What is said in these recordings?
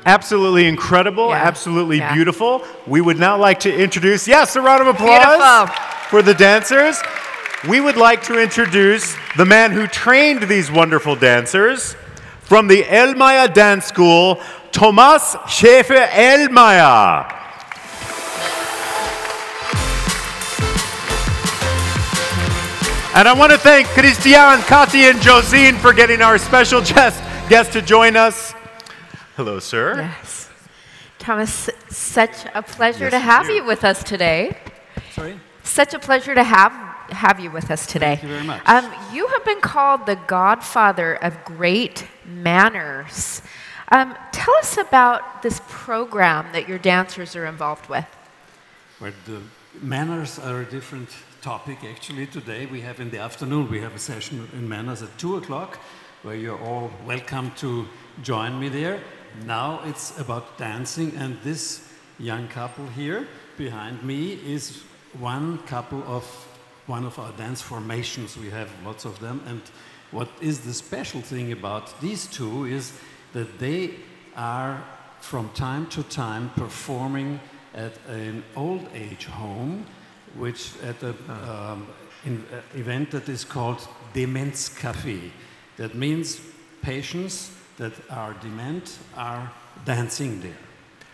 Absolutely incredible, absolutely beautiful. We would now like to introduce, yes, a round of applause for the dancers. We would like to introduce the man who trained these wonderful dancers from the Elmayer Dance School, Thomas Schäfer Elmayer. And I want to thank Christian, Kati, and Josine for getting our special guest to join us. Hello, sir. Yes. Thomas, such a pleasure to have you with us today. Sorry? Such a pleasure to have you with us today. Thank you very much. You have been called the godfather of great manners. Tell us about this program that your dancers are involved with. Well, the manners are a different topic, actually. Today we have in the afternoon, we have a session in manners at 2 o'clock, where you're all welcome to join me there. Now it's about dancing, and this young couple here behind me is one of our dance formations. We have lots of them, and what is the special thing about these two is that they are from time to time performing at an old age home, which at an event that is called Demenz Café. That means patients that are dement are dancing there.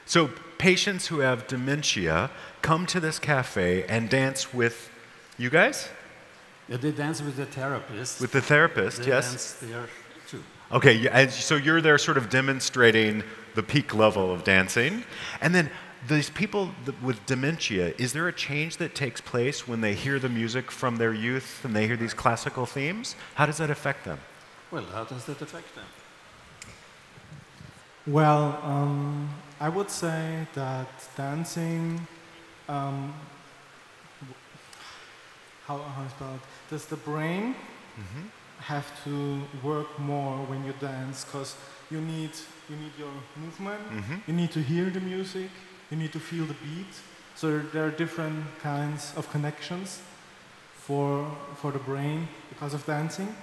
So patients who have dementia come to this cafe and dance with you guys? Yeah, they dance with the therapist. With the therapist, they yes. Dance there too. Okay, so you're there sort of demonstrating the peak level of dancing. And then these people with dementia, is there a change that takes place when they hear the music from their youth and they hear these classical themes? How does that affect them? Well, how does that affect them? Well, I would say that dancing, how is it? Does the brain have to work more when you dance? Because you need your movement, you need to hear the music, you need to feel the beat. So there are different kinds of connections for the brain because of dancing.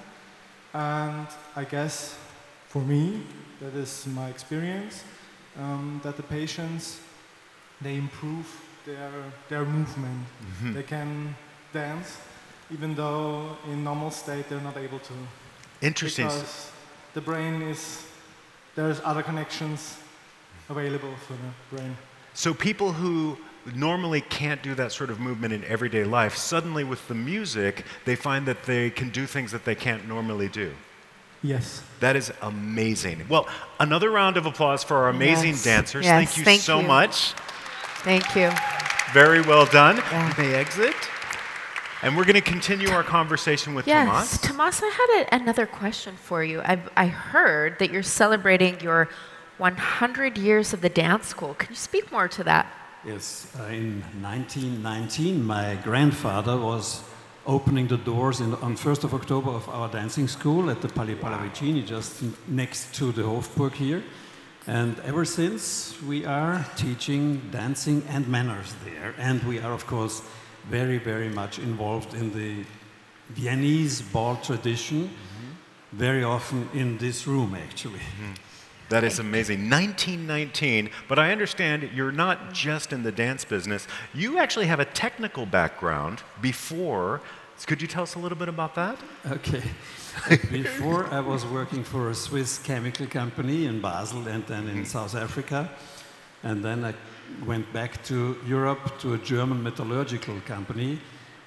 And I guess for me, that is my experience, that the patients, they improve their movement. They can dance, even though in normal state they're not able to. Interesting. Because the brain there's other connections available for the brain. So people who normally can't do that sort of movement in everyday life, suddenly with the music, they find that they can do things that they can't normally do. Yes. That is amazing. Well, another round of applause for our amazing dancers. Yes, thank you so much. Thank you. Very well done. You may exit. And we're going to continue our conversation with Tomas. Yes, Tomas, I had another question for you. I heard that you're celebrating your 100 years of the dance school. Can you speak more to that? Yes, in 1919, my grandfather was opening the doors on 1st of October of our dancing school at the Palais Pallavicini, just next to the Hofburg here. And ever since, we are teaching dancing and manners there. And we are, of course, very, very much involved in the Viennese ball tradition, very often in this room, actually. That is amazing. 1919, but I understand you're not just in the dance business. You actually have a technical background before So could you tell us a little bit about that? Okay. Before I was working for a Swiss chemical company in Basel and then in South Africa. And then I went back to Europe to a German metallurgical company.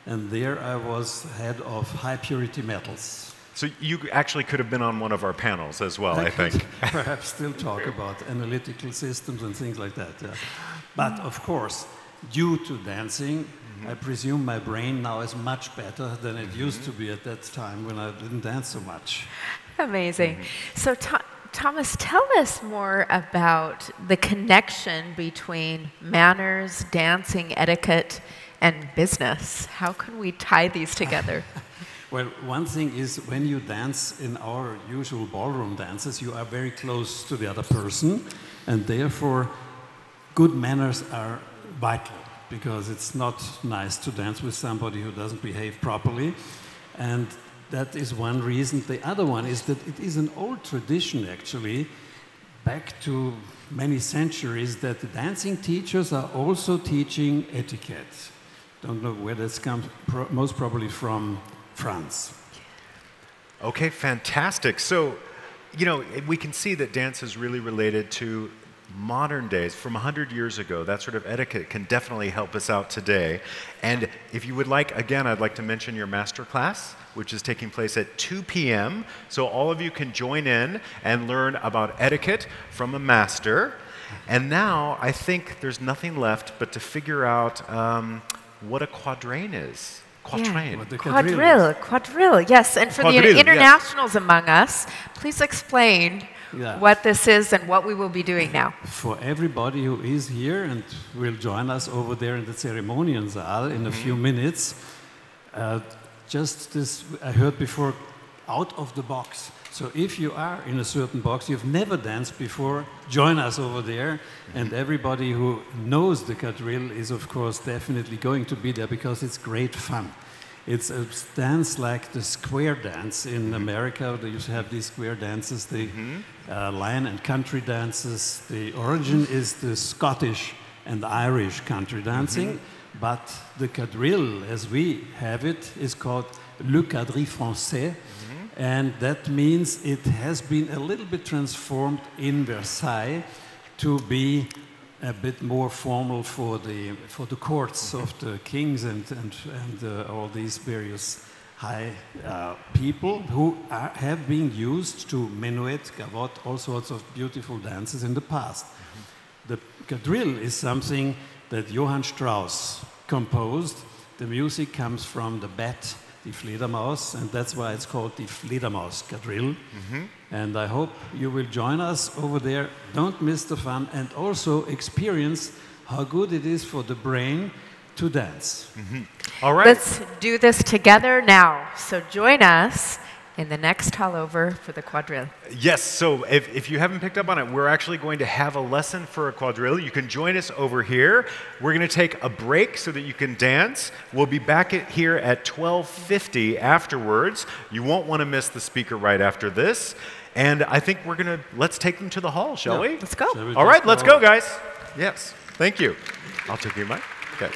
And there I was head of high purity metals. So you actually could have been on one of our panels as well, I think. Perhaps still talk about analytical systems and things like that. Yeah. But of course, due to dancing, I presume my brain now is much better than it used to be at that time when I didn't dance so much. Amazing. So Thomas, tell us more about the connection between manners, dancing, etiquette, and business. How can we tie these together? Well, one thing is when you dance in our usual ballroom dances, you are very close to the other person, and therefore good manners are vital, because it's not nice to dance with somebody who doesn't behave properly. And that is one reason. The other one is that it is an old tradition, actually, back to many centuries, that the dancing teachers are also teaching etiquette. Don't know where that's come, most probably from France. Okay, fantastic. So, you know, we can see that dance is really related to modern days, from 100 years ago. That sort of etiquette can definitely help us out today. And if you would like, again, I'd like to mention your master class, which is taking place at 2 p.m. So all of you can join in and learn about etiquette from a master. And now I think there's nothing left but to figure out what a quadrain is. Quatrain. Yeah. Quadrille, yes. And for Quadrille, the internationals among us, please explain what this is and what we will be doing now. For everybody who is here and will join us over there in the Zeremoniensaal in a few minutes, just this, I heard before, out of the box. So if you are in a certain box, you've never danced before, join us over there. And everybody who knows the quadrille is, of course, definitely going to be there because it's great fun. It's a dance like the square dance in America. They used to have these square dances, the lion and country dances. The origin is the Scottish and Irish country dancing. But the quadrille, as we have it, is called le quadrille français. And that means it has been a little bit transformed in Versailles to be a bit more formal for the courts of the kings and all these various high people who have been used to menuet, gavotte, all sorts of beautiful dances in the past. The quadrille is something that Johann Strauss composed. The music comes from the bat, die Fledermaus, and that's why it's called the Fledermaus quadrille. And I hope you will join us over there. Don't miss the fun and also experience how good it is for the brain to dance. All right. Let's do this together now. So join us in the next hall over for the quadrille. Yes, so if you haven't picked up on it, we're actually going to have a lesson for a quadrille. You can join us over here. We're going to take a break so that you can dance. We'll be back here at 12:50 afterwards. You won't want to miss the speaker right after this. And I think let's take them to the hall, shall we? Let's go. All right, let's go, guys. Yes, thank you. I'll take your mic. Okay.